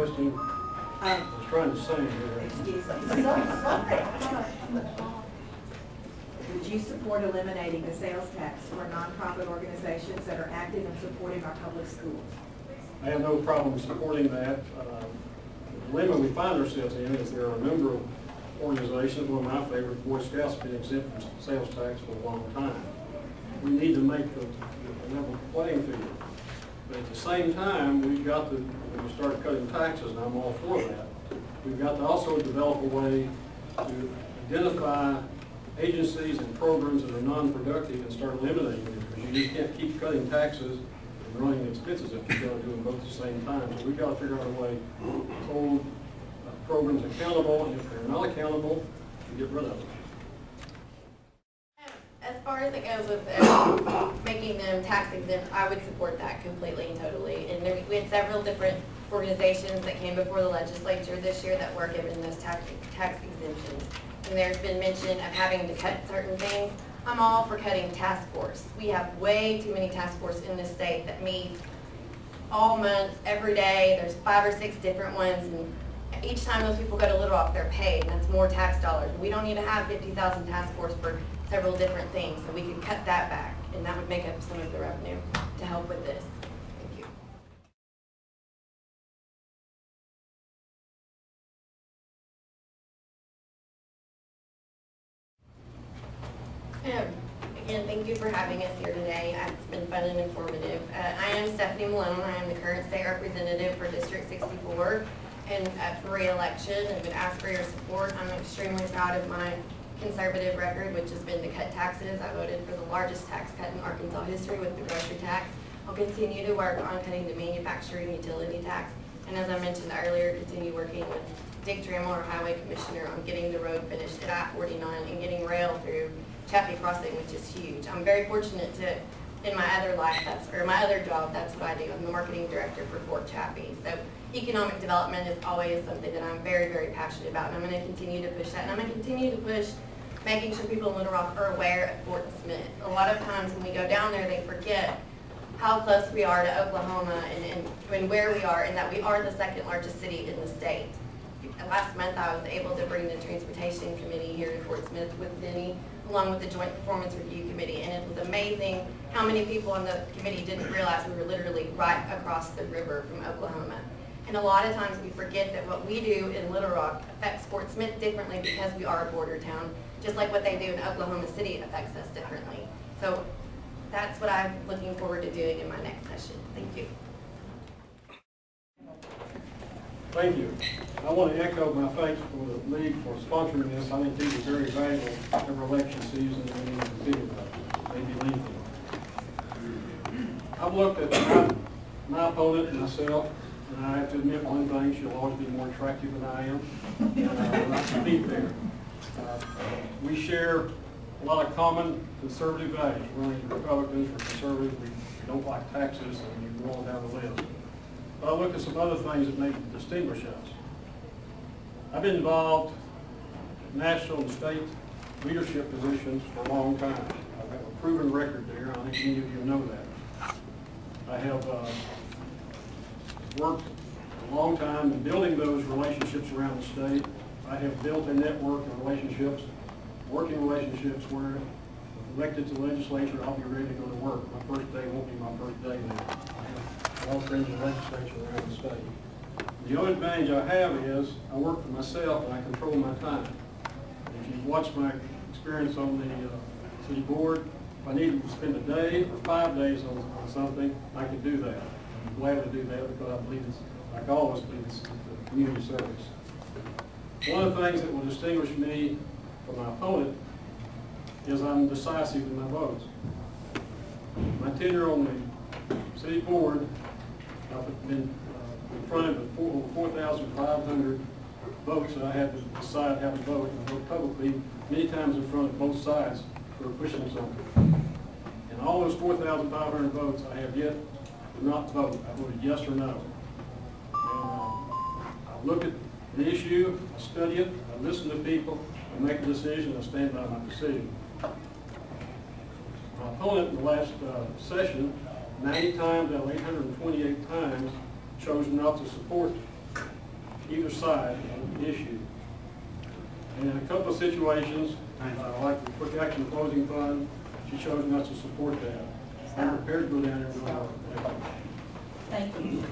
requesting? I was trying to sing here. Excuse me. So sorry. Would you support eliminating the sales tax for nonprofit organizations that are active in supporting our public schools? I have no problem supporting that. The dilemma we find ourselves in is there are a number of organizations, one of my favorite, Boy Scouts, have been exempt from sales tax for a long time. We need to make the level playing field. But at the same time, we've got to, when we start cutting taxes, and I'm all for that, we've got to also develop a way to identify agencies and programs that are non-productive and start eliminating them, because you just can't keep cutting taxes and running expenses if you're going to do them both at the same time. So we've got to figure out a way to hold programs accountable, and if they're not accountable, to get rid of them. As far as it goes with making them tax exempt, I would support that completely and totally. And we had several different organizations that came before the legislature this year that were given those tax exemptions. And there's been mention of having to cut certain things. I'm all for cutting task force. We have way too many task force in this state that meet all month, every day. There's 5 or 6 different ones, and each time those people go to Little Rock, they're paid, and that's more tax dollars. We don't need to have 50,000 task force for several different things, so we could cut that back, and that would make up some of the revenue to help with this. Thank you. Again, thank you for having us here today. It's been fun and informative. I am Stephanie Malone. I am the current state representative for District 64 and for re-election, and would ask for your support. I'm extremely proud of my conservative record, which has been to cut taxes. I voted for the largest tax cut in Arkansas history with the grocery tax. I'll continue to work on cutting the manufacturing utility tax, and as I mentioned earlier, continue working with Dick Trammell, our highway commissioner, on getting the road finished at I-49 and getting rail through Chaffee Crossing, which is huge. I'm very fortunate to, in my other life, my other job, that's what I do. I'm the marketing director for Fort Chaffee. So economic development is always something that I'm very, very passionate about, and I'm going to continue to push that. And I'm going to continue to push making sure people in Little Rock are aware of Fort Smith. A lot of times when we go down there, they forget how close we are to Oklahoma and where we are, and that we are the second largest city in the state. Last month I was able to bring the Transportation Committee here to Fort Smith with Denny, along with the Joint Performance Review Committee, and it was amazing how many people on the committee didn't realize we were literally right across the river from Oklahoma. And a lot of times we forget that what we do in Little Rock affects Fort Smith differently because we are a border town, just like what they do in Oklahoma City affects us differently. So that's what I'm looking forward to doing in my next session. Thank you. Thank you. I want to echo my thanks for the league for sponsoring this. I think these are very valuable every election season, and we need to continue that. Maybe lengthy. I've looked at my opponent and myself, and I have to admit one thing: she'll always be more attractive than I am. And I will not compete there. We share a lot of common conservative values. We're only Republicans, we're conservative, we don't like taxes, and you go on down the list. But I look at some other things that may distinguish us. I've been involved in national and state leadership positions for a long time. I have a proven record there. I think many of you know that. I have worked a long time in building those relationships around the state. I have built a network of relationships, working relationships where if elected to the legislature, I'll be ready to go to work. My first day won't be my first day there. I have all friends in the legislature around the state. The other advantage I have is I work for myself and I control my time. If you watch my experience on the city board, if I needed to spend a day or 5 days on something, I could do that. I'm glad to do that because I believe it's, like I always believe, it's community service. One of the things that will distinguish me from my opponent is I'm decisive in my votes. My tenure on the city board, I've been confronted with over 4,500 votes that I had to decide how to vote, and I vote publicly many times in front of both sides who are pushing something. And all those 4,500 votes, I have yet to not vote. I voted yes or no. And I look at the issue, I study it, I listen to people, I make a decision, I stand by my decision. My opponent in the last session, 90 times out of 828 times, chose not to support either side of the issue. And in a couple of situations, like the quick action closing fund, she chose not to support that. I'm prepared to go down there and work. Thank you.